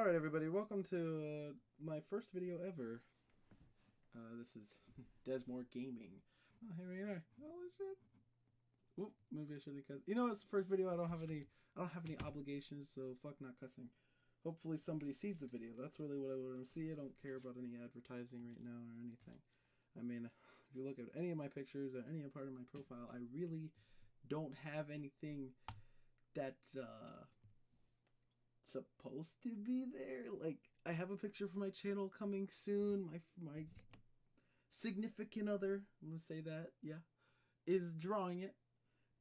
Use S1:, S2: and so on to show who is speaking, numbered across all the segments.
S1: Alright everybody, welcome to my first video ever. This is Desmore Gaming. Oh, here we are. Holy shit. Whoop, maybe I shouldn't cuss. You know, it's the first video. I don't have any obligations, so fuck not cussing. Hopefully somebody sees the video. That's really what I want to see. I don't care about any advertising right now or anything. I mean, if you look at any of my pictures or any part of my profile, I really don't have anything that's supposed to be there. Like, I have a picture for my channel coming soon. My significant other, I'm gonna say that, yeah, is drawing it,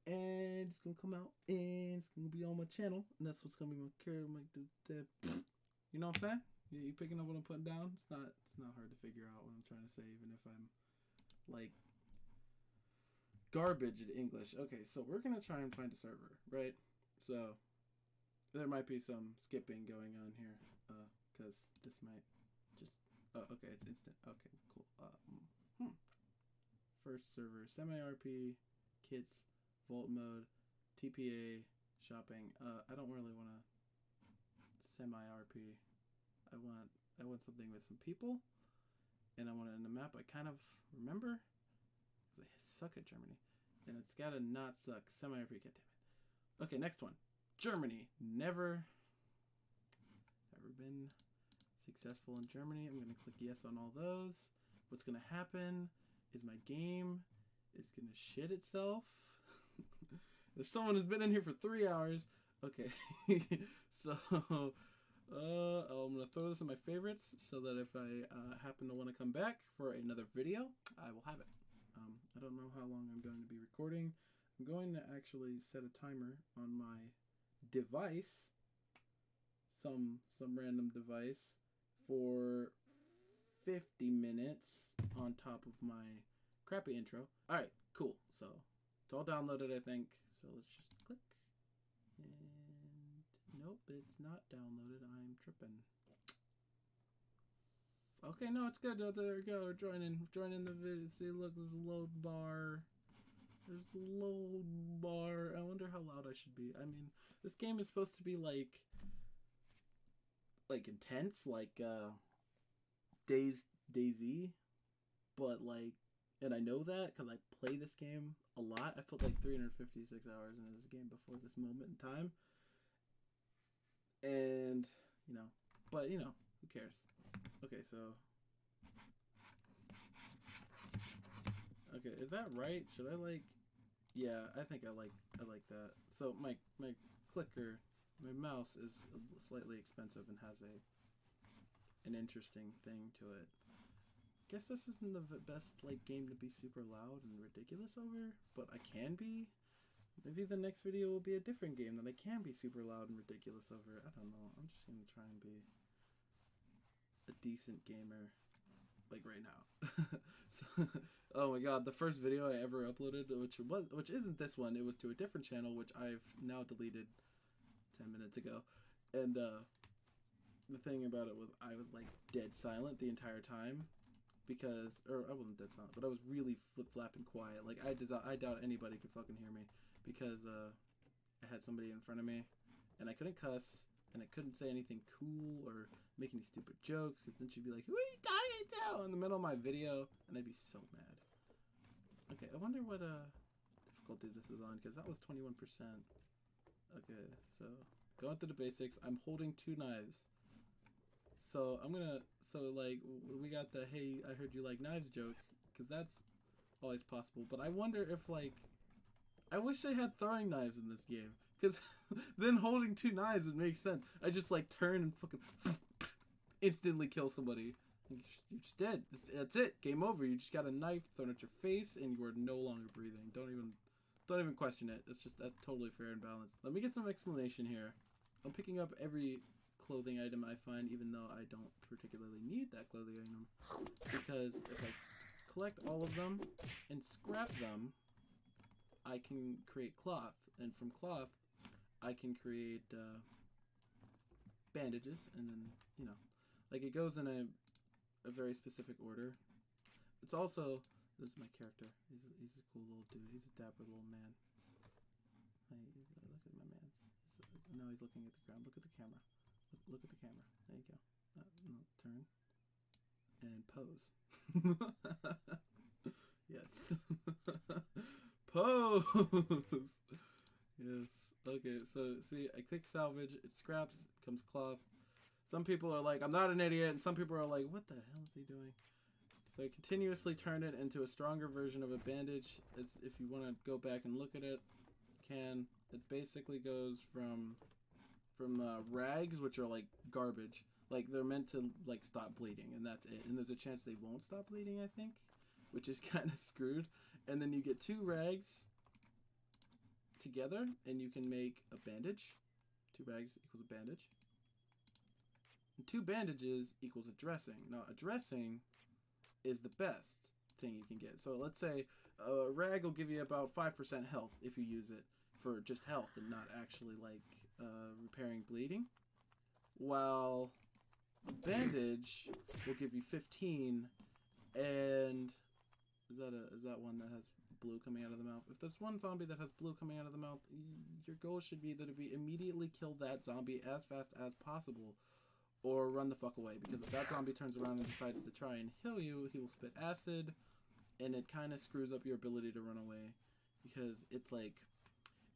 S1: and it's gonna come out, and it's gonna be on my channel, and that's what's gonna be my character. You know what I'm saying? You picking up what I'm putting down? It's not hard to figure out what I'm trying to say, even if I'm like garbage at English. Okay, so we're gonna try and find a server, right? So there might be some skipping going on here, because this might just... Oh, okay, it's instant. Okay, cool. First server, semi-RP, kits, vault mode, TPA, shopping. I don't really want to semi-RP. I want something with some people, and I want it in the map I kind of remember, because I suck at Germany. And it's gotta not suck. Semi-RP, goddammit. Okay, next one. Germany. Never been successful in Germany. I'm going to click yes on all those. What's going to happen is my game is going to shit itself. There's someone who's been in here for 3 hours. Okay. So, I'm going to throw this in my favorites so that if I happen to want to come back for another video, I will have it. I don't know how long I'm going to be recording. I'm going to actually set a timer on my device, some random device, for 50 minutes on top of my crappy intro. Alright, cool. So it's all downloaded, I think. So let's just click. And nope, it's not downloaded. I'm tripping. Okay, no, it's good. There we go. Joining the video. See, look, there's a load bar. There's a load bar. I wonder how loud I should be. I mean, this game is supposed to be like intense, like DayZ, but like, and I know that because I play this game a lot. I put like 356 hours into this game before this moment in time, and but who cares? Okay, so. Okay, is that right? Should I like... Yeah, I think I like that. So my clicker, my mouse is slightly expensive and has an interesting thing to it. Guess this isn't the best like game to be super loud and ridiculous over, but I can be. Maybe the next video will be a different game that I can be super loud and ridiculous over. I don't know. I'm just gonna try and be a decent gamer. Like right now. So, oh my god, the first video I ever uploaded, which isn't this one, it was to a different channel, which I've now deleted 10 minutes ago. And the thing about it was I was like dead silent the entire time, because, or I wasn't dead silent, but I was really flip-flapping quiet. Like I doubt anybody could fucking hear me, because I had somebody in front of me and I couldn't cuss. And I couldn't say anything cool or make any stupid jokes, because then she'd be like, "Who are you talking to?" in the middle of my video, and I'd be so mad. Okay, I wonder what difficulty this is on, because that was 21%. Okay, so going through the basics, I'm holding 2 knives. So like, we got the "hey, I heard you like knives" joke, because that's always possible. But I wonder if like, I wish they had throwing knives in this game, because then holding 2 knives would make sense. I just like turn and fucking instantly kill somebody. You just did. That's it. Game over. You just got a knife thrown at your face and you are no longer breathing. Don't even question it. That's totally fair and balanced. Let me get some explanation here. I'm picking up every clothing item I find, even though I don't particularly need that clothing item, because if I collect all of them and scrap them, I can create cloth, and from cloth, I can create bandages, and then, like, it goes in a very specific order. It's also, this is my character. He's a cool little dude. He's a dapper little man. Look at my man. Now he's looking at the ground. Look at the camera. Look at the camera. There you go. No, turn and pose. Yes. Pose. Yes. Okay. So see, I click salvage. It scraps. It becomes cloth. Some people are like, I'm not an idiot, and some people are like, what the hell is he doing? So I continuously turn it into a stronger version of a bandage. If you want to go back and look at it, you can. It basically goes from rags, which are like garbage. Like they're meant to like stop bleeding, and that's it. And there's a chance they won't stop bleeding, I think, which is kind of screwed. And then you get 2 rags together, and you can make a bandage. 2 rags equals a bandage. And 2 bandages equals a dressing. Now, a dressing is the best thing you can get. So let's say a rag will give you about 5% health if you use it for just health and not actually like repairing bleeding. While a bandage will give you 15, and is that one that has blue coming out of the mouth? If there's one zombie that has blue coming out of the mouth, your goal should be either to be immediately kill that zombie as fast as possible, or run the fuck away, because if that zombie turns around and decides to try and heal you, he will spit acid, and it kind of screws up your ability to run away, because it's like,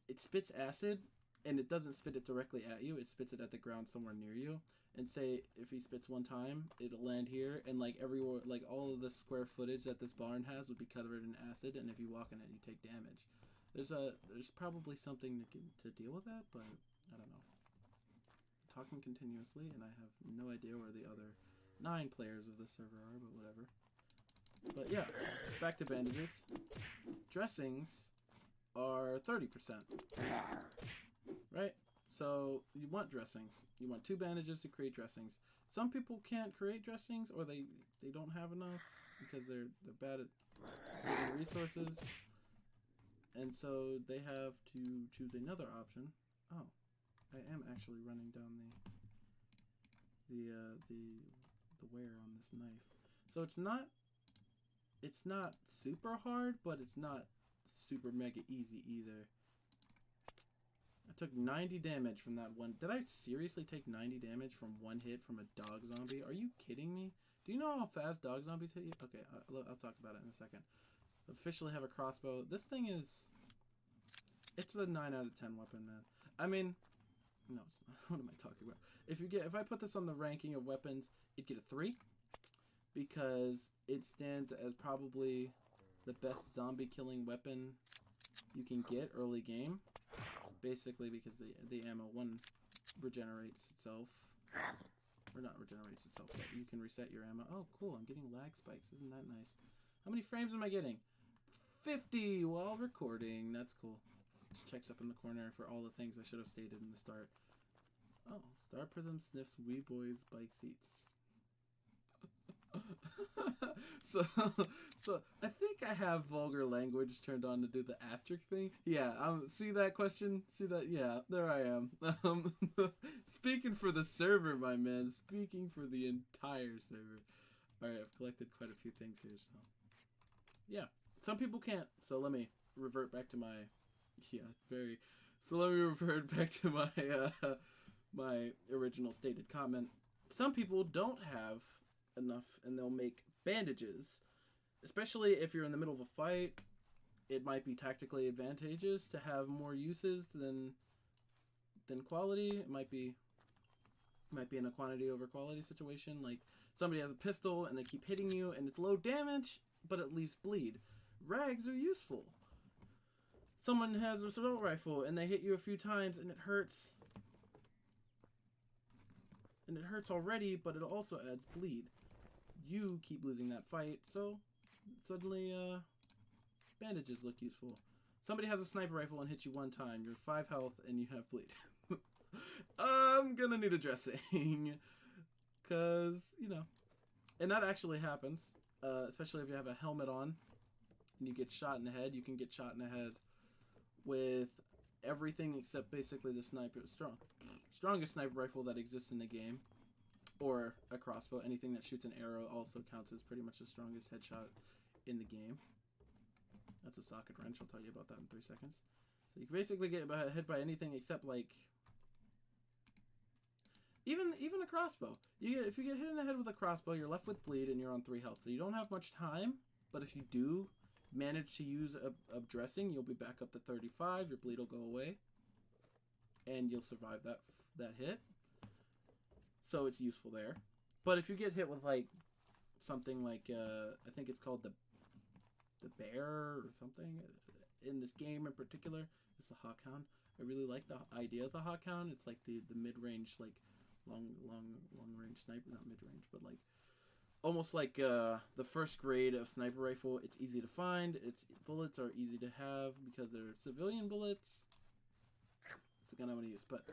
S1: it spits acid, and it doesn't spit it directly at you, it spits it at the ground somewhere near you, and say, if he spits one time, it'll land here, and like everywhere, like all of the square footage that this barn has would be covered in acid, and if you walk in it, you take damage. There's probably something to deal with that, but I don't know. Talking continuously, and I have no idea where the other 9 players of the server are, but whatever. But yeah, back to bandages. Dressings are 30%. Right? So you want dressings. You want 2 bandages to create dressings. Some people can't create dressings, or they don't have enough because they're bad at getting resources, and so they have to choose another option. Oh. I am actually running down the wear on this knife. So it's not super hard, but it's not super mega easy either. I took 90 damage from that one. Did I seriously take 90 damage from one hit from a dog zombie? Are you kidding me? Do you know how fast dog zombies hit you? Okay, I'll talk about it in a second. Officially have a crossbow. This thing it's a 9 out of 10 weapon, man. I mean, no, it's not. What am I talking about? If I put this on the ranking of weapons, it'd get a 3, because it stands as probably the best zombie killing weapon you can get early game. Basically, because the ammo regenerates itself, or not regenerates itself, but you can reset your ammo. Oh, cool! I'm getting lag spikes. Isn't that nice? How many frames am I getting? 50 while recording. That's cool. Checks up in the corner for all the things I should have stated in the start. Oh, Star Prism sniffs wee boys' bike seats. so I think I have vulgar language turned on to do the asterisk thing. Yeah, see that question? See that? Yeah, there I am. Speaking for the server, my man. Speaking for the entire server. Alright, I've collected quite a few things here, so. Yeah, some people can't, so let me revert back to my... Yeah, very. So let me revert back to my my original stated comment. Some people don't have enough, and they'll make bandages. Especially if you're in the middle of a fight, it might be tactically advantageous to have more uses than quality. It might be in a quantity over quality situation. Like somebody has a pistol and they keep hitting you, and it's low damage, but it leaves bleed. Rags are useful. Someone has a assault rifle and they hit you a few times and it hurts. And it hurts already, but it also adds bleed. You keep losing that fight, so suddenly bandages look useful. Somebody has a sniper rifle and hits you one time. You're 5 health and you have bleed. I'm gonna need a dressing. Cause, you know. And that actually happens. Especially if you have a helmet on and you get shot in the head. You can get shot in the head with everything except basically the strongest sniper rifle that exists in the game, or a crossbow. Anything that shoots an arrow also counts as pretty much the strongest headshot in the game. That's a socket wrench. I'll tell you about that in 3 seconds. So you can basically get hit by anything except, like, Even a crossbow. If you get hit in the head with a crossbow, you're left with bleed and you're on 3 health. So you don't have much time. But if you do manage to use a dressing, you'll be back up to 35. Your bleed will go away, and you'll survive that hit. So it's useful there. But if you get hit with like something like I think it's called the bear or something in this game in particular, it's the hawkhound. I really like the idea of the hawkhound. It's like the mid-range, like long range sniper, not mid-range, but like almost like the first grade of sniper rifle. It's easy to find. Its bullets are easy to have because they're civilian bullets. It's the gun I'm going to use. But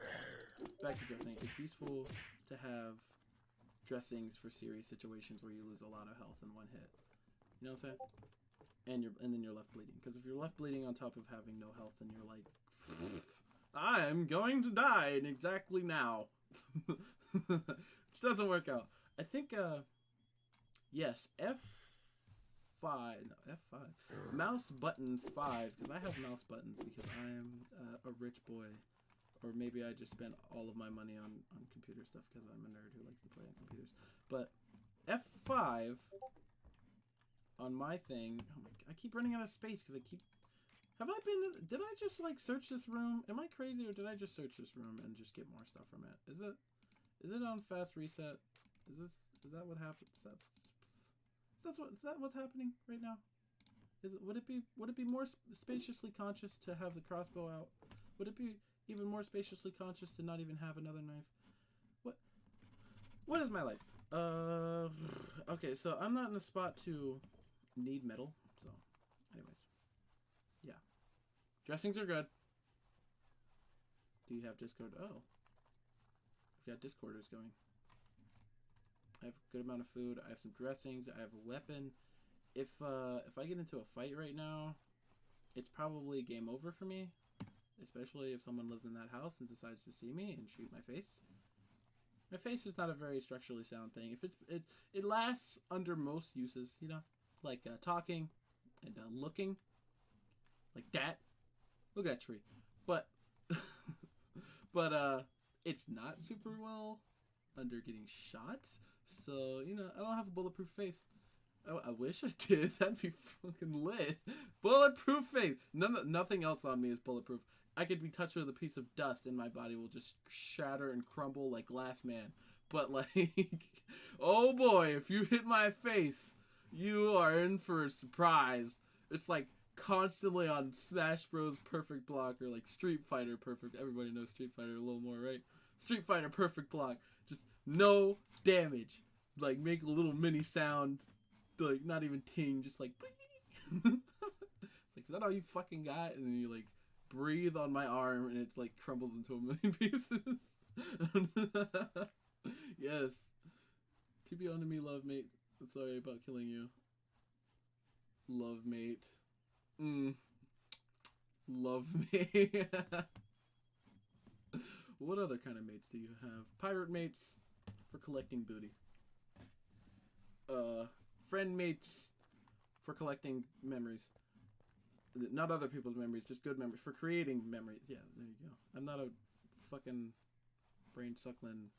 S1: back to dressing. It's useful to have dressings for serious situations where you lose a lot of health in one hit. You know what I'm saying? And then you're left bleeding. Because if you're left bleeding on top of having no health, then you're like, I'm going to die exactly now. Which doesn't work out. I think yes, F5, no, F5. Mouse button 5, because I have mouse buttons because I am a rich boy. Or maybe I just spent all of my money on computer stuff because I'm a nerd who likes to play on computers. But F5 on my thing, oh my, I keep running out of space because I keep... did I just like search this room? Am I crazy or did I just search this room and just get more stuff from it? Is it on fast reset? Is that what happens? Is that what's happening right now? Would it be more spaciously conscious to have the crossbow out? Would it be even more spaciously conscious to not even have another knife? What is my life? Okay, so I'm not in a spot to need metal. So, anyways, yeah, dressings are good. Do you have Discord? Oh, I've got Discorders going. I have a good amount of food. I have some dressings. I have a weapon. If I get into a fight right now, it's probably game over for me. Especially if someone lives in that house and decides to see me and shoot my face. My face is not a very structurally sound thing. If it lasts under most uses, you know, like talking and looking, like that. Look at that tree. But it's not super well under getting shot. So, you know, I don't have a bulletproof face. I wish I did. That'd be fucking lit. Bulletproof face. Nothing else on me is bulletproof. I could be touched with a piece of dust and my body will just shatter and crumble like Glass Man. But like, oh boy, if you hit my face, you are in for a surprise. It's like constantly on Smash Bros. Perfect Block or like Street Fighter Perfect. Everybody knows Street Fighter a little more, right? Street Fighter Perfect Block. Just no damage. Like make a little mini sound. Like not even ting, just like it's like, is that all you fucking got? And then you like breathe on my arm and it's like crumbles into a million pieces. Yes. To be on me, love mate. Sorry about killing you. Love mate. Love mate. What other kind of mates do you have? Pirate mates for collecting booty. Friend mates for collecting memories. Not other people's memories, just good memories. For creating memories. Yeah, there you go. I'm not a fucking brain-suckling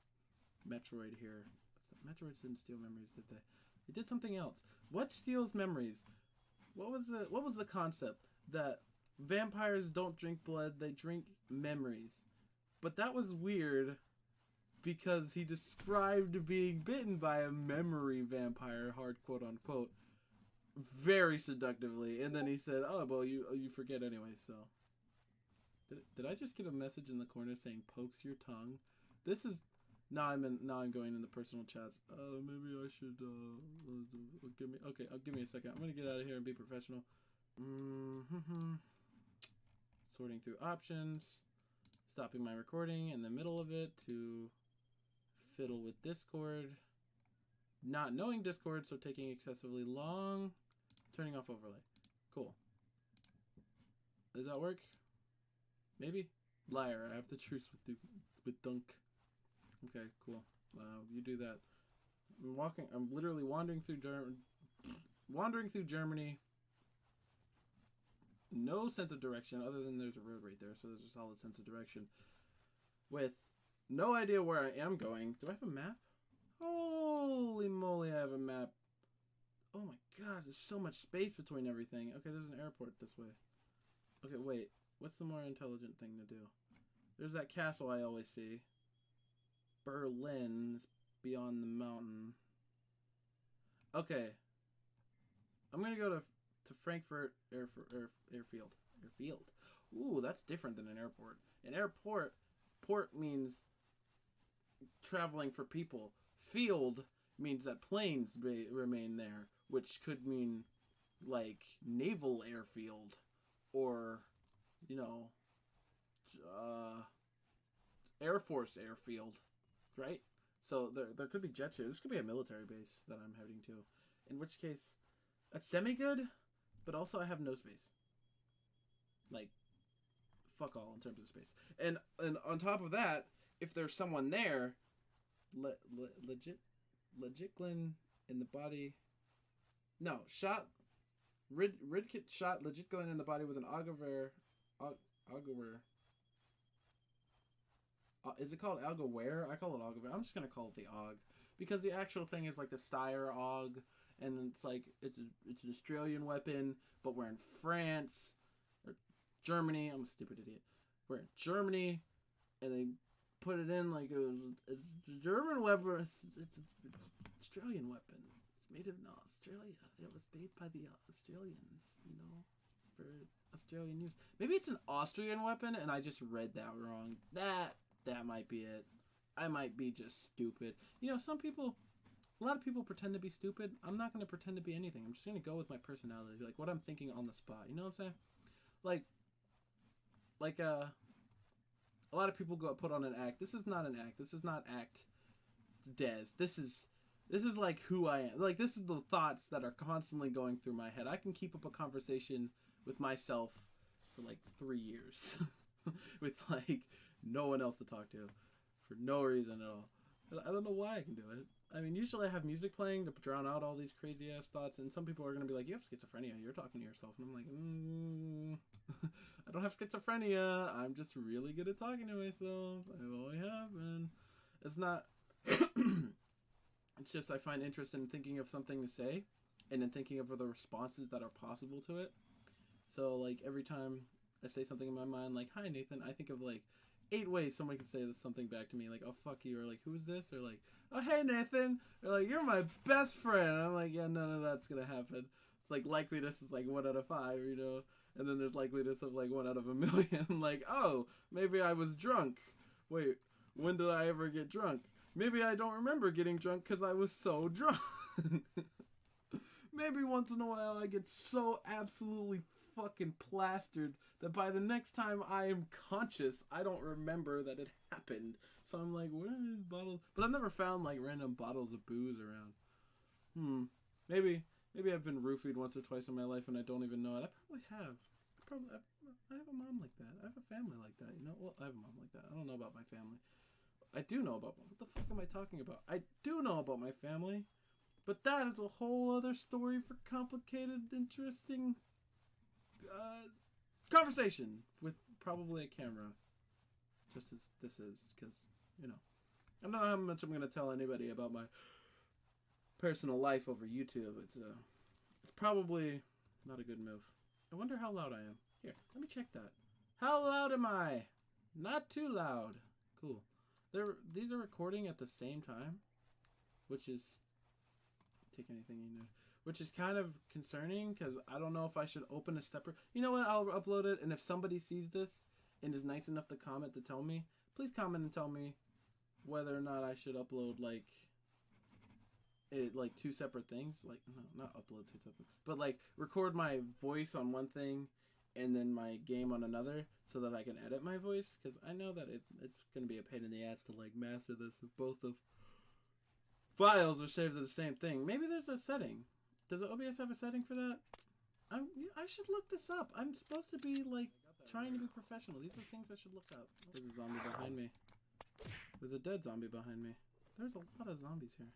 S1: Metroid here. Metroids didn't steal memories, did they? They did something else. What steals memories? What was the concept? That vampires don't drink blood, they drink memories. But that was weird because he described being bitten by a memory vampire, hard quote unquote, very seductively, and then he said, "Oh, well, you forget anyway." So, did I just get a message in the corner saying "pokes your tongue"? This is now I'm going in the personal chats. Maybe I should give me a second. I'm gonna get out of here and be professional. Sorting through options, stopping my recording in the middle of it to fiddle with Discord. Not knowing Discord, so taking excessively long. Turning off overlay. Cool. Does that work? Maybe? Liar, I have the truce with Dunk. Okay, cool. You do that. I'm literally wandering through Germany. No sense of direction other than there's a road right there, so there's a solid sense of direction. With No idea where I am going. Do I have a map? Holy moly, I have a map. Oh my god, there's so much space between everything. Okay, there's an airport this way. Okay, wait. What's the more intelligent thing to do? There's that castle I always see. Berlin is beyond the mountain. Okay. I'm gonna go to Frankfurt Airfield. Airfield. Ooh, that's different than an airport. An airport, port means traveling for people. Field means that planes remain there, which could mean like naval airfield, or Air Force airfield, right? So there could be jets here. This could be a military base that I'm heading to. In which case, a semi-good, but also I have no space. Like, fuck all in terms of space. And on top of that, if there's someone there, Legitglin in the body. No, shot. Ridkit shot Legitglin in the body with an Auguver. Is it called Algaware? I call it Auguver. I'm just gonna call it the Aug, because the actual thing is like the Steyr Aug, and it's like it's an Australian weapon, but we're in France or Germany. I'm a stupid idiot. We're in Germany, and they put it in like it's a German weapon. It's Australian weapon. It's made in Australia. It was made by the Australians, for Australian use. Maybe it's an Austrian weapon, and I just read that wrong. That might be it. I might be just stupid. A lot of people pretend to be stupid. I'm not going to pretend to be anything. I'm just going to go with my personality, like what I'm thinking on the spot. You know what I'm saying? Like a lot of people put on an act. This is not an act. This is not act Des. This is like who I am. Like, this is the thoughts that are constantly going through my head. I can keep up a conversation with myself for like 3 years with like no one else to talk to for no reason at all. I don't know why I can do it. I mean, usually I have music playing to drown out all these crazy ass thoughts, and some people are going to be like, you have schizophrenia, you're talking to yourself. And I'm like, I don't have schizophrenia. I'm just really good at talking to myself. I always have, and it's not... It's just I find interest in thinking of something to say, and then thinking of the responses that are possible to it. So, like, every time I say something in my mind, like, hi, Nathan, I think of, like, 8 ways someone could say something back to me, like, oh, fuck you, or like, who's this, or like, oh, hey, Nathan, or like, you're my best friend. I'm like, yeah, none of that's gonna happen. It's like, likeliness is like 1 out of 5, and then there's likeliness of like 1 out of a million. Like, oh, maybe I was drunk. Wait, when did I ever get drunk? Maybe I don't remember getting drunk because I was so drunk. Maybe once in a while I get so absolutely fucking plastered that by the next time I am conscious, I don't remember that it happened. So I'm like, where are these bottles? But I've never found like random bottles of booze around. Maybe I've been roofied once or twice in my life and I don't even know it. I probably have. I have a mom like that. I have a family like that. Well, I have a mom like that. I don't know about my family. I do know about... What the fuck am I talking about? I do know about my family. But that is a whole other story for complicated, interesting... conversation with probably a camera. Just as this is. Because, I don't know how much I'm going to tell anybody about my personal life over YouTube. It's probably not a good move. I wonder how loud I am. Here, let me check that. How loud am I? Not too loud. Cool. These are recording at the same time, which is take anything you know, which is kind of concerning because I don't know if I should open a separate. You know what? I'll upload it, and if somebody sees this and is nice enough to comment to tell me, please comment and tell me whether or not I should upload like 2 separate things. Like, no, not upload 2 separate, but like record my voice on one thing and then my game on another, so that I can edit my voice, because I know that it's going to be a pain in the ass to like master this if both of files are saved to the same thing. Maybe there's a setting. Does OBS have a setting for that? I should look this up. I'm supposed to be like trying to be professional. These are things I should look up. There's a zombie behind me. There's a dead zombie behind me. There's a lot of zombies here.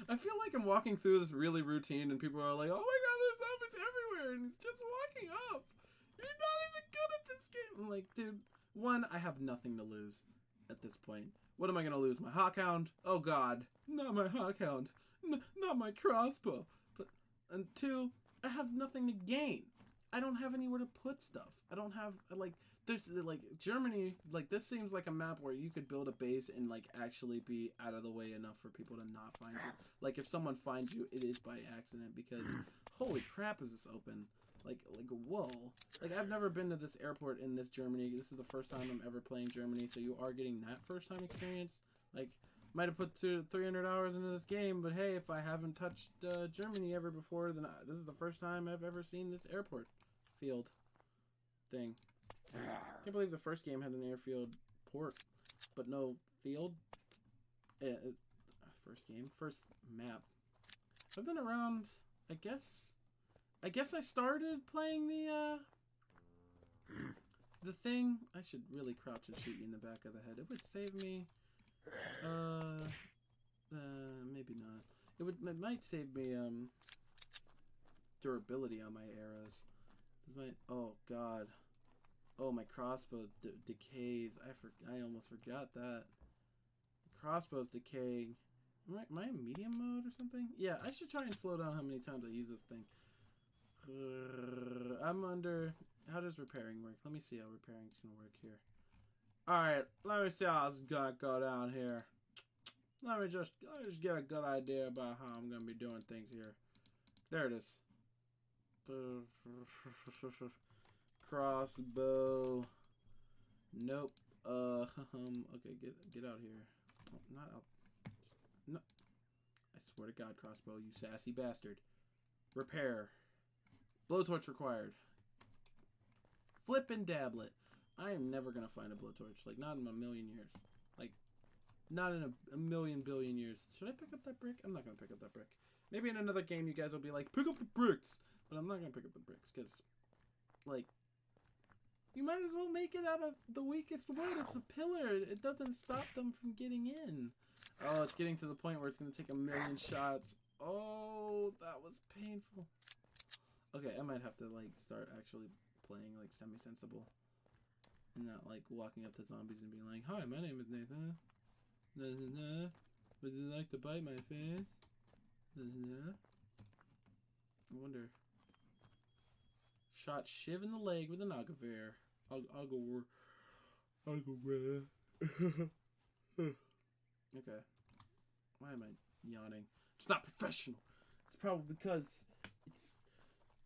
S1: I feel like I'm walking through this really routine and people are like, oh my god, there's zombies everywhere, and it's just walking up. You're not even good at this game. I'm like, dude, 1, I have nothing to lose. at this point. What am I going to lose? My Hawkhound? Oh, God. Not my Hawkhound. Not my crossbow. But, and 2, I have nothing to gain. I don't have anywhere to put stuff. I don't have, like, there's, like, Germany, like, this seems like a map where you could build a base and, like, actually be out of the way enough for people to not find you. Like, if someone finds you, it is by accident, because, holy crap, is this open. Like, whoa. Like, I've never been to this airport in this Germany. This is the first time I'm ever playing Germany, so you are getting that first-time experience. Like, might have put 300 hours into this game, but hey, if I haven't touched Germany ever before, then this is the first time I've ever seen this airport field thing. I can't believe the first game had an airfield port, but no field. First game, first map. I've been around, I guess I started playing the thing. I should really crouch and shoot you in the back of the head. It would save me. Maybe not. It might save me durability on my arrows. Oh God. Oh, my crossbow decays. I almost forgot that. The crossbow's decaying. Am I in medium mode or something? Yeah, I should try and slow down how many times I use this thing. I'm under... How does repairing work? Let me see how repairing's gonna work here. Alright, let me see how it's gonna go down here. Let me just get a good idea about how I'm gonna be doing things here. There it is. Crossbow. Nope. Okay, get out here. Oh, not out. No. I swear to God, crossbow, you sassy bastard. Repair. Blowtorch required. Flip and dablet. I am never gonna find a blowtorch. Like, not in a million years. Like, not in a million billion years. Should I pick up that brick? I'm not gonna pick up that brick. Maybe in another game you guys will be like, pick up the bricks! But I'm not gonna pick up the bricks, because, like, you might as well make it out of the weakest wood. It's a pillar. It doesn't stop them from getting in. Oh, it's getting to the point where it's gonna take a million shots. Oh, that was painful. Okay, I might have to, like, start actually playing, like, semi-sensible. And not, like, walking up to zombies and being like, hi, my name is Nathan. Would you like to bite my face? I wonder. Shot Shiv in the leg with an agaver. I'll go where? Okay. Why am I yawning? It's not professional. It's probably because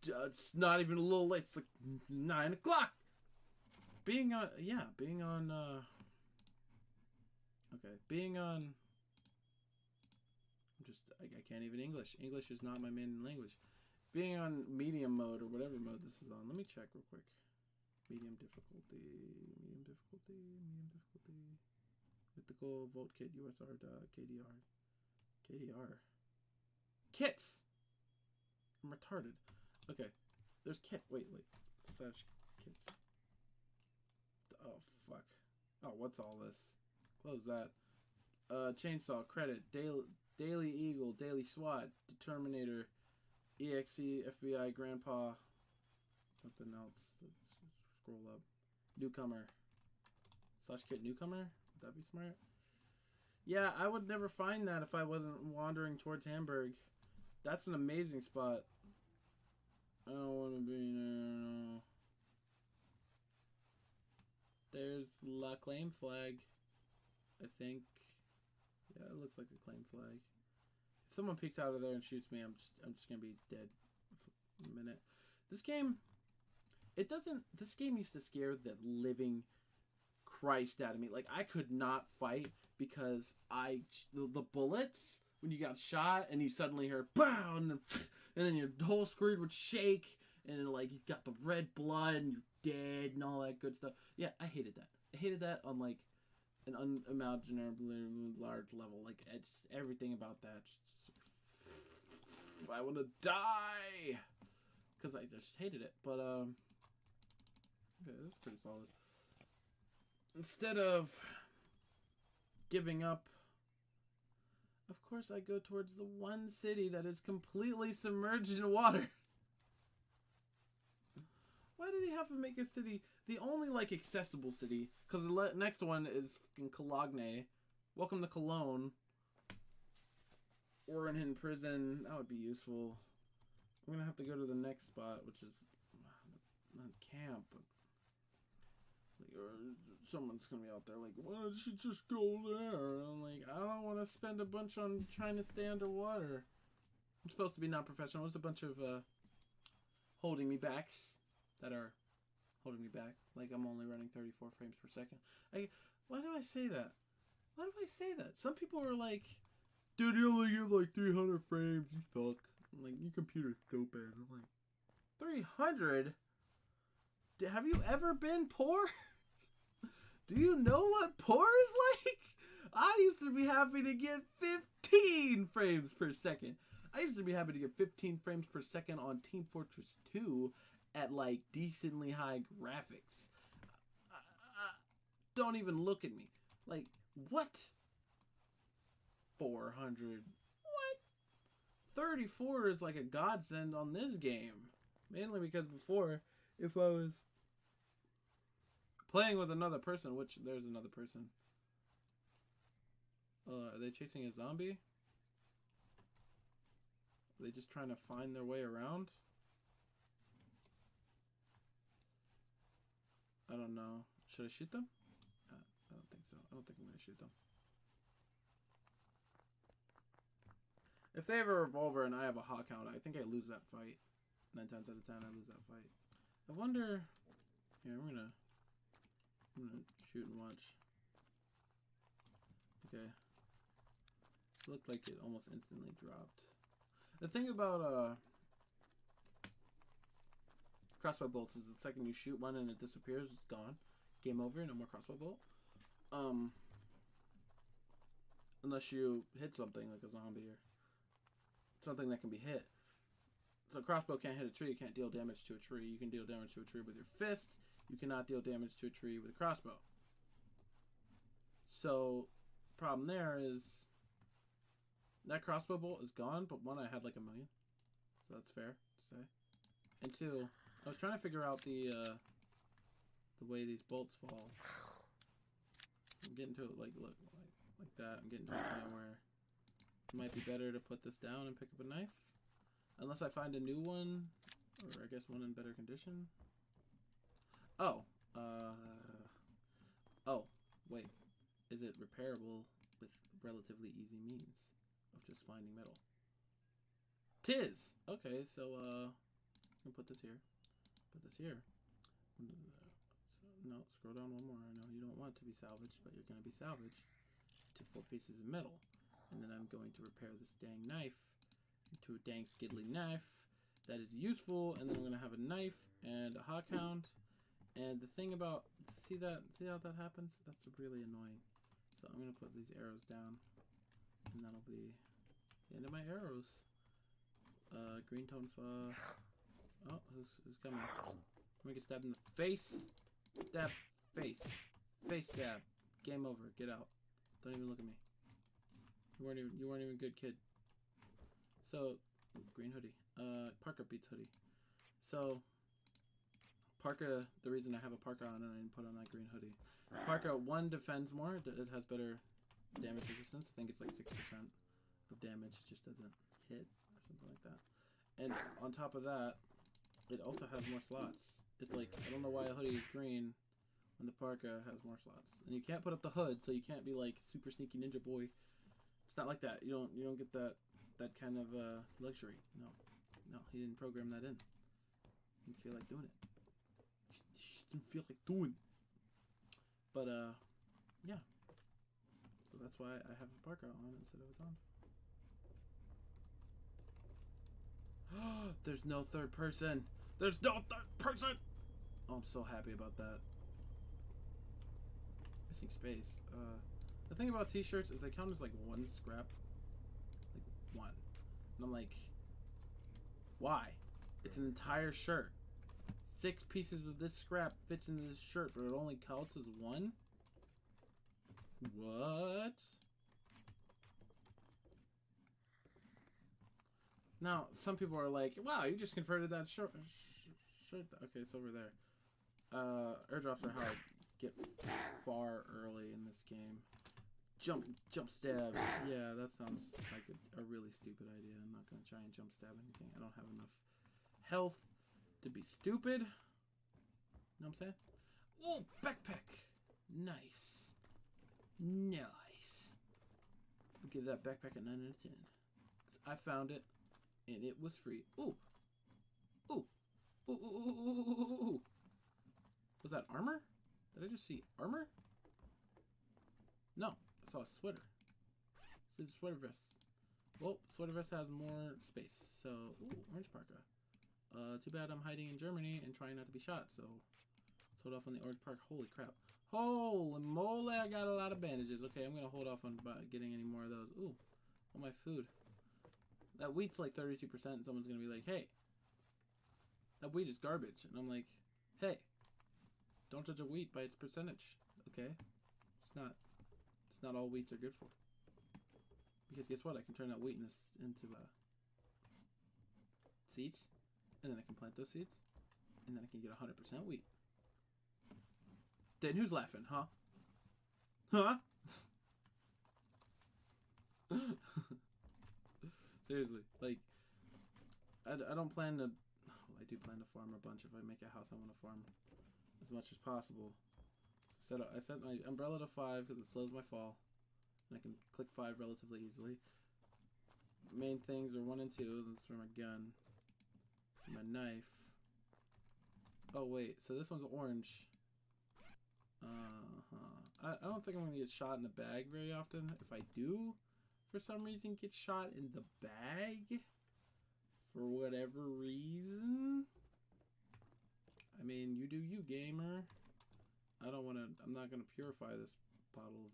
S1: it's not even a little late. It's like 9 o'clock. Being on I can't even English. English is not my main language. Being on medium mode or whatever mode this is on. Let me check real quick. Medium difficulty. Mythical Volt Kit USR KDR. KDR. Kits! I'm retarded. Okay. There's kit. Wait. Such kits. Oh, fuck. Oh, what's all this? Close that. Chainsaw, credit, Daily Eagle, Daily SWAT, Determinator, EXE, FBI, Grandpa, something else. Let's scroll up. Newcomer. Slash kit newcomer? Would that be smart? Yeah, I would never find that if I wasn't wandering towards Hamburg. That's an amazing spot. I don't want to be there. There's La Claim Flag, I think. Yeah, it looks like a claim flag. If someone peeks out of there and shoots me, I'm just gonna be dead for a minute. This game used to scare the living Christ out of me. Like, I could not fight because the bullets, when you got shot and you suddenly heard BOW, and then your whole screen would shake, and like you got the red blood and you're dead and all that good stuff. Yeah, I hated that. I hated that on like an unimaginably large level. Like, it's everything about that. I want to die because I just hated it. But okay, this is pretty solid. Instead of giving up, of course I go towards the one city that is completely submerged in water. Why did he have to make a city the only like accessible city? Because the next one is fucking Cologne. Welcome to Cologne. Or in prison. That would be useful. I'm gonna have to go to the next spot, which is not camp, but someone's gonna be out there like, why don't you just go there? And I'm like, I don't want to spend a bunch on trying to stay underwater. I'm supposed to be non-professional. There's a bunch of holding me backs that are holding me back. Like I'm only running 34 frames per second. Why do I say that? Why do I say that? Some people are like, dude, you only get like 300 frames. You suck. I'm like, your computer's stupid. I'm like, 300? Have you ever been poor? Do you know what poor is like? I used to be happy to get 15 frames per second. I used to be happy to get 15 frames per second on Team Fortress 2 at like decently high graphics. Don't even look at me. Like, what? 400. What? 34 is like a godsend on this game. Mainly because before, if I was playing with another person, which there's another person. Are they chasing a zombie? Are they just trying to find their way around? I don't know. Should I shoot them? I don't think so. I don't think I'm going to shoot them. If they have a revolver and I have a hawk hound, I think I lose that fight. 9 times out of 10, I lose that fight. I wonder... Here, I'm gonna shoot and watch. Okay. Looked like it almost instantly dropped. The thing about crossbow bolts is the second you shoot one and it disappears, it's gone. Game over, no more crossbow bolt. Unless you hit something like a zombie or something that can be hit. So crossbow can't hit a tree, you can't deal damage to a tree. You can deal damage to a tree with your fist. You cannot deal damage to a tree with a crossbow. So, problem there is that crossbow bolt is gone, but one, I had like 1 million. So that's fair to say. And two, I was trying to figure out the way these bolts fall. I'm getting to it like, look, like that. I'm getting to it now where it might be better to put this down and pick up a knife. Unless I find a new one, or I guess one in better condition. Oh, oh, wait. Is it repairable with relatively easy means of just finding metal? 'Tis! Okay, so, I'm gonna put this here. Put this here. No, scroll down one more. I know you don't want it to be salvaged, but you're gonna be salvaged to 4 pieces of metal. And then I'm going to repair this dang knife into a dang skiddly knife that is useful. And then I'm gonna have a knife and a hawk hound. And the thing about, see how that happens? That's really annoying. So I'm gonna put these arrows down, and that'll be the end of my arrows. Green tone for. Oh, who's coming? I'm gonna get stabbed in the face. Stab, face, face stab. Game over. Get out. Don't even look at me. You weren't even good, kid. So, green hoodie. Parka beats hoodie. So. Parka, the reason I have a parka on and I didn't put on that green hoodie. Parka, 1, defends more. It has better damage resistance. I think it's like 6% of damage. It just doesn't hit or something like that. And on top of that, it also has more slots. It's like, I don't know why a hoodie is green when the parka has more slots. And you can't put up the hood, so you can't be like super sneaky ninja boy. It's not like that. You don't get that kind of luxury. No, he didn't program that in. He didn't feel like doing it. Didn't feel like doing it. But yeah, so that's why I have a parka on instead of a on. There's no third person. There's no third person. Oh, I'm so happy about that. Missing space. The thing about t-shirts is they count as like 1 scrap, like 1, and I'm like, why? It's an entire shirt. 6 pieces of this scrap fits into this shirt, but it only counts as 1? What? Now, some people are like, wow, you just converted that shirt Okay, it's over there. Airdrops are how I get far early in this game. Jump stab. Yeah, that sounds like a really stupid idea. I'm not gonna try and jump stab anything. I don't have enough health to be stupid. Know what I'm saying? Ooh, backpack. Nice. Nice. I'll give that backpack a 9 out of 10. I found it, and it was free. Ooh. Ooh. Ooh, ooh, ooh, ooh, ooh, ooh. Was that armor? Did I just see armor? No, I saw a sweater. It's a sweater vest. Well, sweater vest has more space. So, ooh, orange parka. Too bad I'm hiding in Germany and trying not to be shot. So, let's hold off on the orange parka. Holy crap. Holy moly, I got a lot of bandages. Okay, I'm going to hold off on getting any more of those. Ooh, all my food. That wheat's like 32%, and someone's going to be like, hey, that wheat is garbage. And I'm like, hey, don't judge a wheat by its percentage, okay? It's not all wheats are good for. Because guess what? I can turn that wheat into seeds, and then I can plant those seeds, and then I can get 100% wheat. Then who's laughing, huh? Huh? Seriously, like, I don't plan to, well, I do plan to farm a bunch. If I make a house, I want to farm as much as possible. I set my umbrella to 5 because it slows my fall, and I can click 5 relatively easily. Main things are 1 and 2. That's for my gun, my knife. Oh wait, so this one's orange. I don't think I'm gonna get shot in the bag very often. If I do, for some reason, get shot in the bag, for whatever reason, I mean, you do you, gamer. I'm not gonna purify this bottle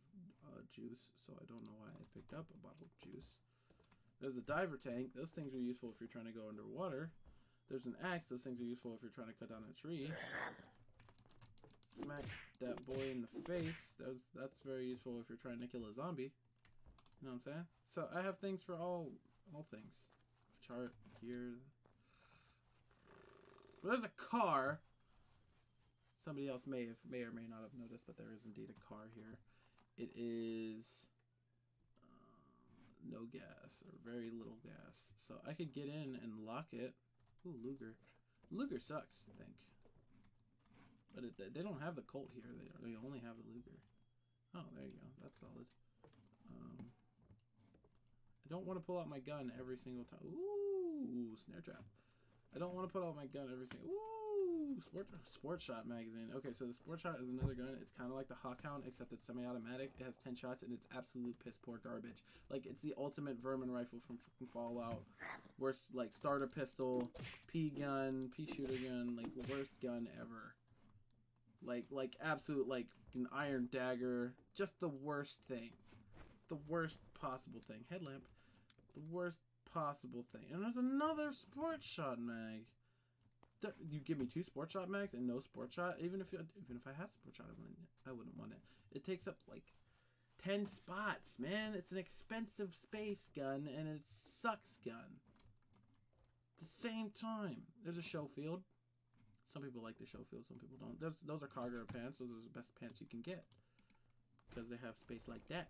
S1: of juice, so I don't know why I picked up a bottle of juice. There's a diver tank. Those things are useful if you're trying to go underwater. There's an axe. Those things are useful if you're trying to cut down a tree. Smack that boy in the face. That's very useful if you're trying to kill a zombie. You know what I'm saying? So I have things for all things. Chart here. Well, there's a car. Somebody else may or may not have noticed, but there is indeed a car here. It is no gas, or very little gas. So I could get in and lock it. Ooh, Luger. Luger sucks, I think. But they don't have the Colt here. They only have the Luger. Oh, there you go. That's solid. I don't want to pull out my gun every single time. Ooh, snare trap. I don't want to pull out my gun every single... Ooh, Sport Shot magazine. Okay, so the Sport Shot is another gun. It's kind of like the Hawkhound, except it's semi-automatic. It has 10 shots, and it's absolute piss-poor garbage. Like, it's the ultimate vermin rifle from Fallout. Worst, like, starter pistol, pea gun, pea shooter gun, like, worst gun ever. Like absolute, like, an iron dagger. Just the worst thing. The worst possible thing. Headlamp. The worst possible thing. And there's another Sport Shot mag. You give me 2 Sport Shot mags and no Sport Shot. Even if I had a Sport Shot, I wouldn't want it. It takes up like 10 spots, man. It's an expensive space gun and it sucks gun. At the same time, there's a show field. Some people like the show field, some people don't. Those are cargo pants. Those are the best pants you can get because they have space like that.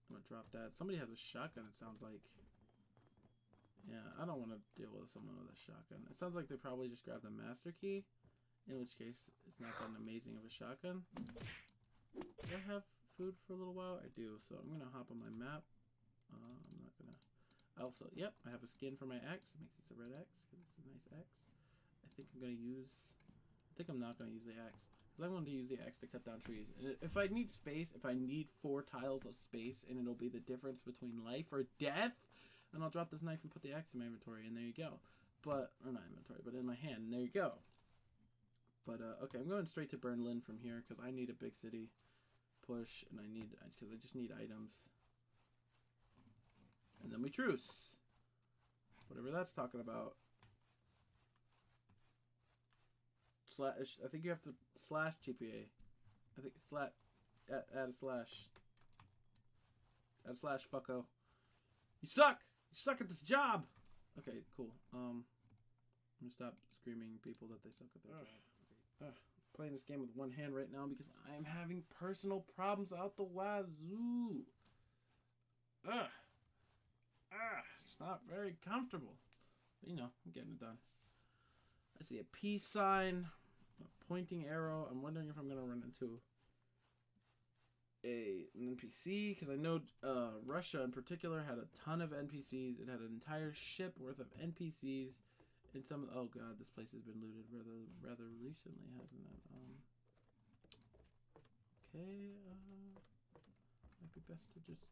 S1: I'm gonna drop that. Somebody has a shotgun. It sounds like. Yeah, I don't want to deal with someone with a shotgun. It sounds like they probably just grabbed the master key, in which case it's not that amazing of a shotgun. Do I have food for a little while? I do, so I'm gonna hop on my map. I'm not gonna. Also, yep, I have a skin for my axe. It makes it a red axe because it's a nice axe. I think I'm not gonna use the axe because I wanted to use the axe to cut down trees. And if I need space, if I need 4 tiles of space, and it'll be the difference between life or death. And I'll drop this knife and put the axe in my inventory, and there you go. But, or not inventory, but in my hand, and there you go. But, okay, I'm going straight to Berlin from here, because I need a big city push, and because I just need items. And then we truce. Whatever that's talking about. I think you have to slash GPA. I think add a slash. Add a slash, fucko. You suck! You suck at this job! Okay, cool. I'm gonna stop screaming people that they suck at their job. Playing this game with one hand right now because I am having personal problems out the wazoo. It's not very comfortable. But, you know, I'm getting it done. I see a peace sign, a pointing arrow. I'm wondering if I'm gonna run into an NPC because I know Russia in particular had a ton of NPCs. It had an entire ship worth of NPCs. And some, oh god, this place has been looted rather recently, hasn't it? Okay, might be best to just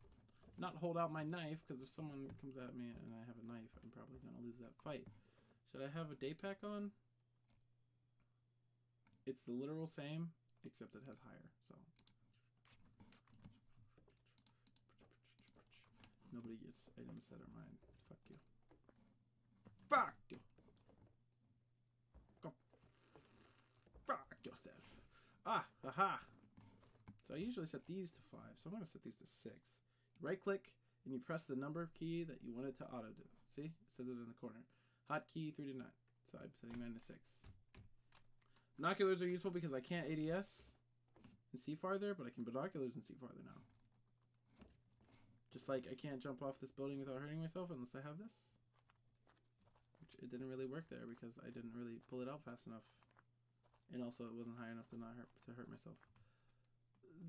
S1: not hold out my knife, because if someone comes at me and I have a knife, I'm probably gonna lose that fight. Should I have a day pack on? It's the literal same, except it has higher, so. Nobody gets items that are mine. Fuck you. Fuck you! Yourself. Haha. So I usually set these to 5, so I'm going to set these to 6. Right click, and you press the number key that you want it to auto do. See? It says it in the corner. Hotkey 3 to 9. So I'm setting mine to 6. Binoculars are useful because I can't ADS and see farther, but I can binoculars and see farther now. Just like I can't jump off this building without hurting myself unless I have this. Which it didn't really work there because I didn't really pull it out fast enough. And also, it wasn't high enough to not hurt myself.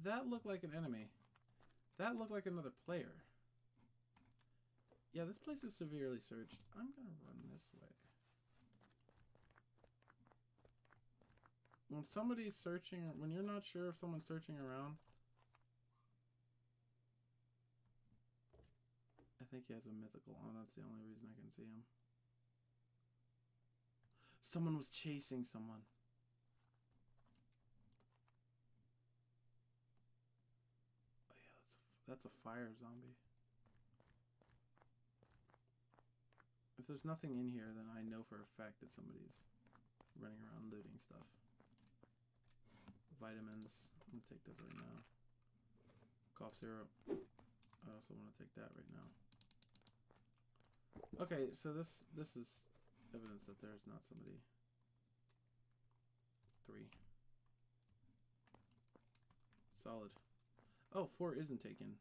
S1: That looked like an enemy. That looked like another player. Yeah, this place is severely searched. I'm gonna run this way. When somebody's searching, when you're not sure if someone's searching around, I think he has a mythical on. That's the only reason I can see him. Someone was chasing someone. That's a fire zombie. If there's nothing in here, then I know for a fact that somebody's running around looting stuff. Vitamins. I'm gonna take this right now. Cough syrup. I also want to take that right now. Okay, so this is evidence that there's not somebody. 3. Solid. Oh, 4 isn't taken.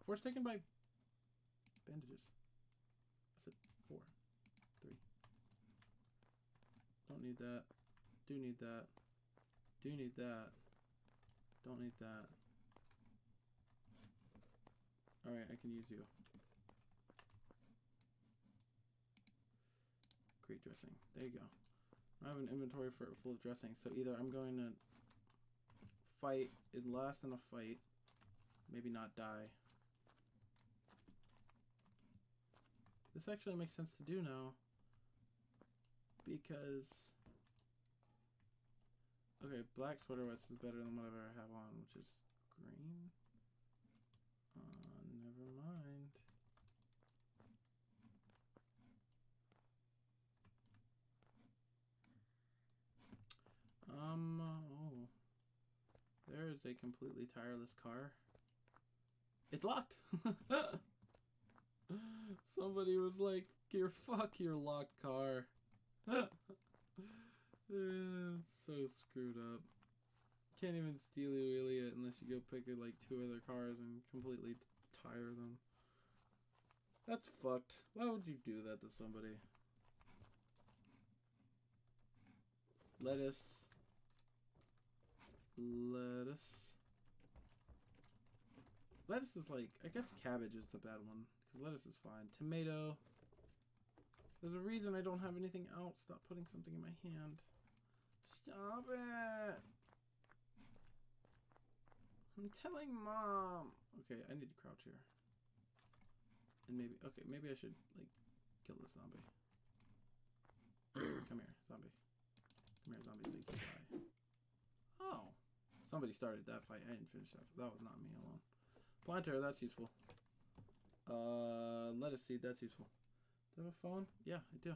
S1: 4's taken by bandages. I said 4. 3. Don't need that. Do need that. Do need that. Don't need that. Alright, I can use you. Great dressing. There you go. I have an inventory full of dressing, so either I'm going to fight and last in a fight, maybe not die. This actually makes sense to do now because okay, black sweater vest is better than whatever I have on, which is green. Never mind. Oh. There is a completely tireless car. It's locked! Somebody was like, fuck your locked car. It's so screwed up. Can't even steely wheelie it unless you go pick like 2 other cars and completely tire them. That's fucked. Why would you do that to somebody? Lettuce. Lettuce is like, I guess cabbage is the bad one, because lettuce is fine. Tomato. There's a reason I don't have anything else. Stop putting something in my hand. Stop it! I'm telling Mom. Okay, I need to crouch here. And maybe, okay, maybe I should, like, kill this zombie. Come here, zombie. Come here, zombie, so you can die. Oh. Somebody started that fight. I didn't finish that. That was not me alone. Planter, that's useful. Lettuce seed, that's useful. Do I have a phone? Yeah, I do.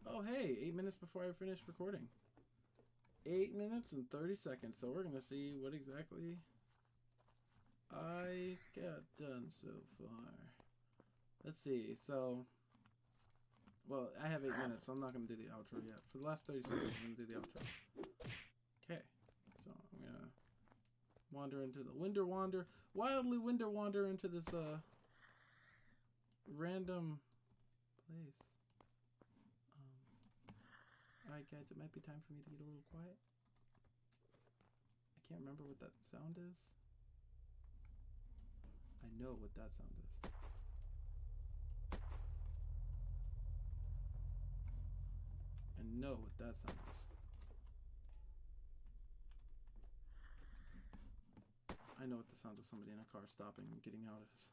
S1: Oh, hey, 8 minutes before I finish recording. 8 minutes and 30 seconds. So we're going to see what exactly I got done so far. Let's see. So Well, I have 8 minutes, so I'm not going to do the outro yet. For the last 30 seconds, I'm going to do the outro. Okay. So, I'm going to wander into the wildly wander into this, random place. Alright, guys, it might be time for me to get a little quiet. I can't remember what that sound is. I know what that sound is. I know what that sound is. I know what the sound of somebody in a car stopping and getting out is.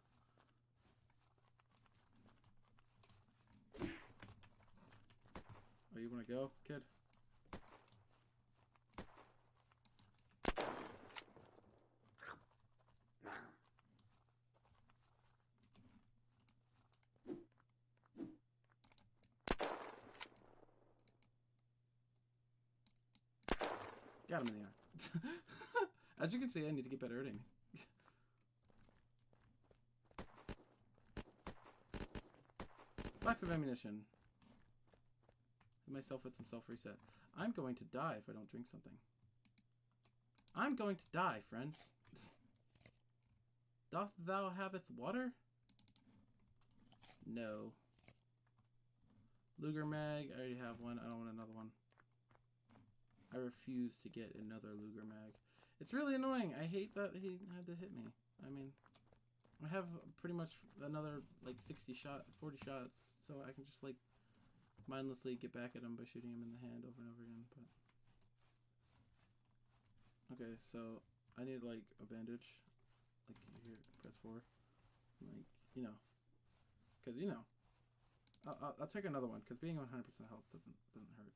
S1: Oh, you want to go, kid? Got him in the eye. As you can see, I need to get better at aiming. Box of ammunition. Hit myself with some self-reset. I'm going to die if I don't drink something. I'm going to die, friends. Doth thou haveth water? No. Luger mag. I already have one. I don't want another one. I refuse to get another Luger mag. It's really annoying. I hate that he had to hit me. I mean, I have pretty much another, like, 40 shots, so I can just, like, mindlessly get back at him by shooting him in the hand over and over again, but... Okay, so I need, like, a bandage. Like, here, press 4. Like, you know. Because, you know. I'll take another one, because being 100% health doesn't hurt.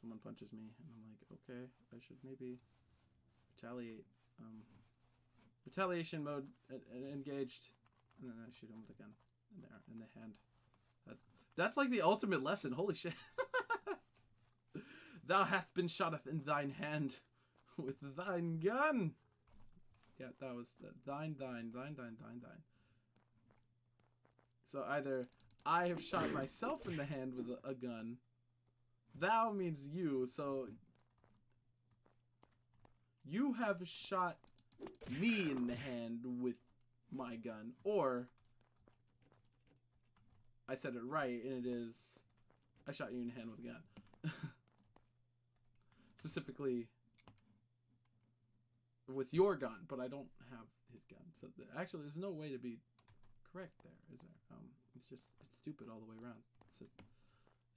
S1: Someone punches me, and I'm like, okay, I should maybe retaliate. Retaliation mode engaged, and then I shoot him with a gun in the hand. That's like the ultimate lesson. Holy shit! Thou hath been shotteth in thine hand with thine gun. Yeah, that was thine. So either I have shot myself in the hand with a gun. Thou means you, so you have shot me in the hand with my gun, or I said it right, and it is I shot you in the hand with a gun. Specifically with your gun, but I don't have his gun. So actually, there's no way to be correct there, is there? It's stupid all the way around.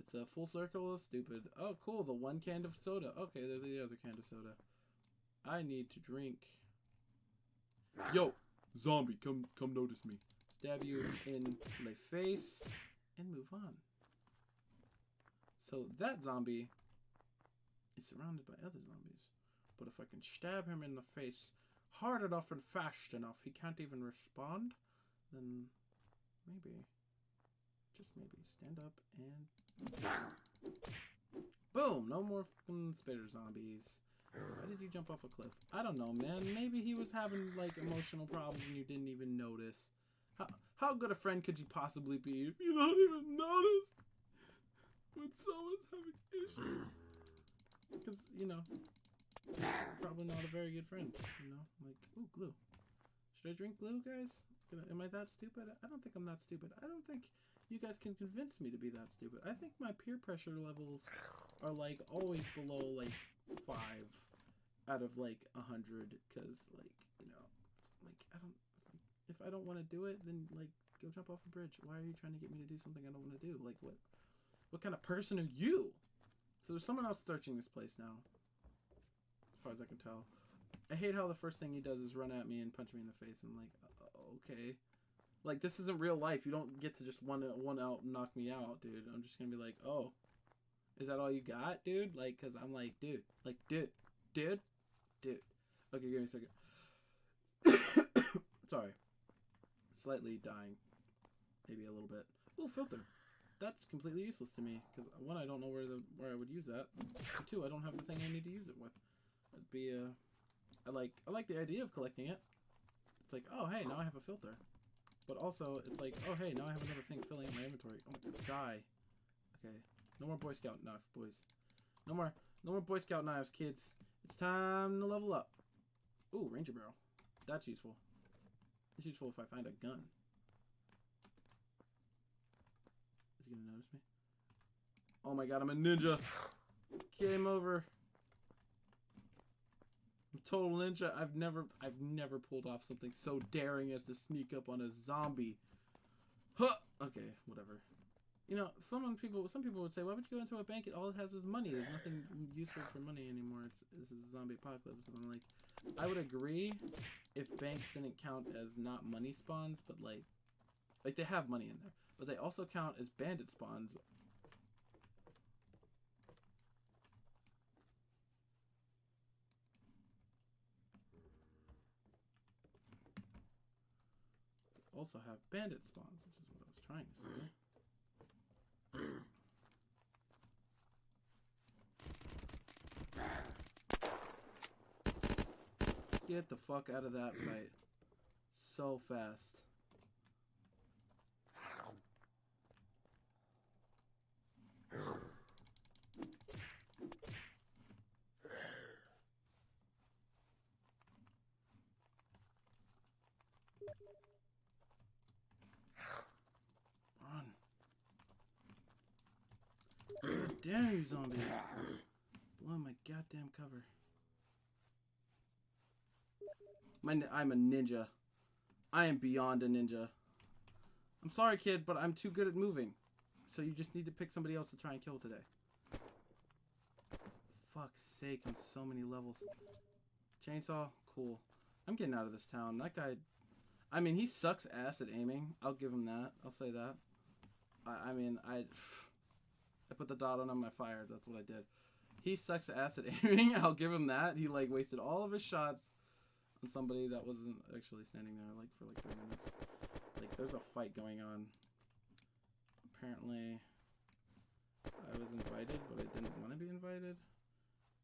S1: It's a full circle of stupid. Oh, cool, the one can of soda. Okay, there's the other can of soda. I need to drink. Yo, zombie, come notice me. Stab you in the face and move on. So that zombie is surrounded by other zombies. But if I can stab him in the face hard enough and fast enough, he can't even respond, then maybe, just maybe, stand up and boom! No more fucking spider zombies. Why did you jump off a cliff? I don't know, man. Maybe he was having, like, emotional problems and you didn't even notice. How good a friend could you possibly be if you don't even notice when someone's having issues? Because, you know, probably not a very good friend, you know? Like, ooh, glue. Should I drink glue, guys? Am I that stupid? I don't think I'm that stupid. I don't think you guys can convince me to be that stupid. I think my peer pressure levels are, like, always below, like, 5 out of, like, 100. Because, like, you know, like, if I don't want to do it, then, like, go jump off a bridge. Why are you trying to get me to do something I don't want to do? Like, what kind of person are you? So there's someone else searching this place now, as far as I can tell. I hate how the first thing he does is run at me and punch me in the face. I'm like, okay. Like, this isn't real life. You don't get to just one out and knock me out, dude. I'm just gonna be like, oh, is that all you got, dude? Like, because I'm like, dude. Okay, give me a second. Sorry. Slightly dying. Maybe a little bit. Ooh, filter. That's completely useless to me. Because, one, I don't know where I would use that. Two, I don't have the thing I need to use it with. It'd be, I like the idea of collecting it. It's like, oh, hey, now I have a filter. but also it's like, oh hey, now I have another thing filling up my inventory. Oh my god, die. Okay, no more Boy Scout knife, boys. No more Boy Scout knives, kids. It's time to level up. Ooh, Ranger Barrel. That's useful. It's useful if I find a gun. Is he gonna notice me? Oh my god, I'm a ninja. Game over. I'm a total ninja. I've never pulled off something so daring as to sneak up on a zombie. Huh. Okay, whatever. You know, some people would say, why would you go into a bank? All it has is money. There's nothing useful for money anymore. This is a zombie apocalypse. And I'm like, I would agree if banks didn't count as not money spawns, but like they have money in there, but they also count as bandit spawns. They also have bandit spawns, which is what I was trying to say. Get the fuck out of that fight. So fast. Run. God damn you, zombie. Blow my goddamn cover. I'm a ninja. I am beyond a ninja. I'm sorry, kid, but I'm too good at moving. So you just need to pick somebody else to try and kill today. Fuck's sake, on so many levels. Chainsaw? Cool. I'm getting out of this town. That guy... I mean, he sucks ass at aiming. I'll give him that. I'll say that. I mean, I put the dot on my fire. That's what I did. He sucks ass at aiming. I'll give him that. He, like, wasted all of his shots on somebody that wasn't actually standing there, like, for, like, 3 minutes. Like, there's a fight going on. Apparently, I was invited, but I didn't want to be invited.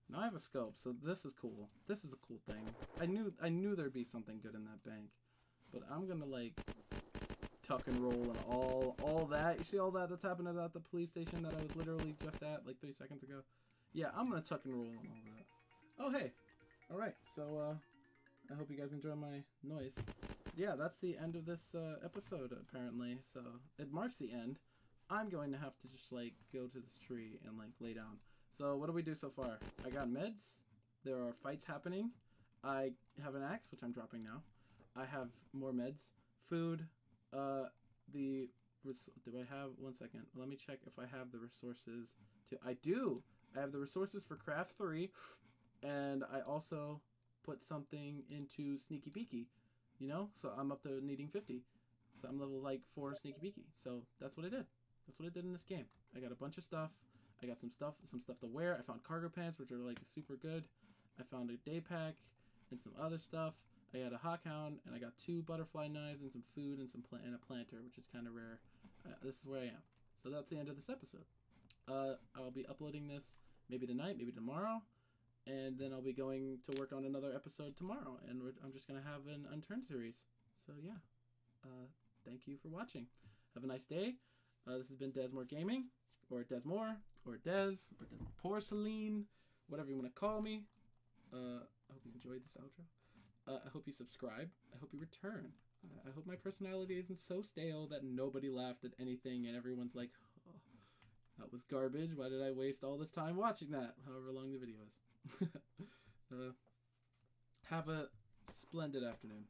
S1: Now I have a scope, so this is cool. This is a cool thing. I knew there'd be something good in that bank. But I'm gonna, like, tuck and roll and all that. You see all that that's happened at the police station that I was literally just at, like, 3 seconds ago? Yeah, I'm gonna tuck and roll and all that. Oh, hey. Alright, so, I hope you guys enjoy my noise. Yeah, that's the end of this episode, apparently. So, it marks the end. I'm going to have to just, like, go to this tree and, like, lay down. So, what do we do so far? I got meds. There are fights happening. I have an axe, which I'm dropping now. I have more meds. Food. Do I have... 1 second. Let me check if I have the resources to... I do! I have the resources for craft 3. And I also put something into Sneaky Peeky. You know? So I'm up to needing 50. So I'm level, like, 4 Sneaky Peeky. So that's what I did. That's what I did in this game. I got a bunch of stuff. I got some stuff to wear. I found cargo pants, which are, like, super good. I found a day pack and some other stuff. I got a hawk hound, and I got 2 butterfly knives and some food and and a planter, which is kind of rare. This is where I am. So that's the end of this episode. I'll be uploading this maybe tonight, maybe tomorrow, and then I'll be going to work on another episode tomorrow, and I'm just going to have an Unturned series. So yeah, thank you for watching. Have a nice day. This has been Desmore Gaming, or Desmore, or Des Porcelain, whatever you want to call me. I hope you enjoyed this outro. I hope you subscribe. I hope you return. I hope my personality isn't so stale that nobody laughed at anything and everyone's like, oh, that was garbage. Why did I waste all this time watching that? However long the video is. Have a splendid afternoon.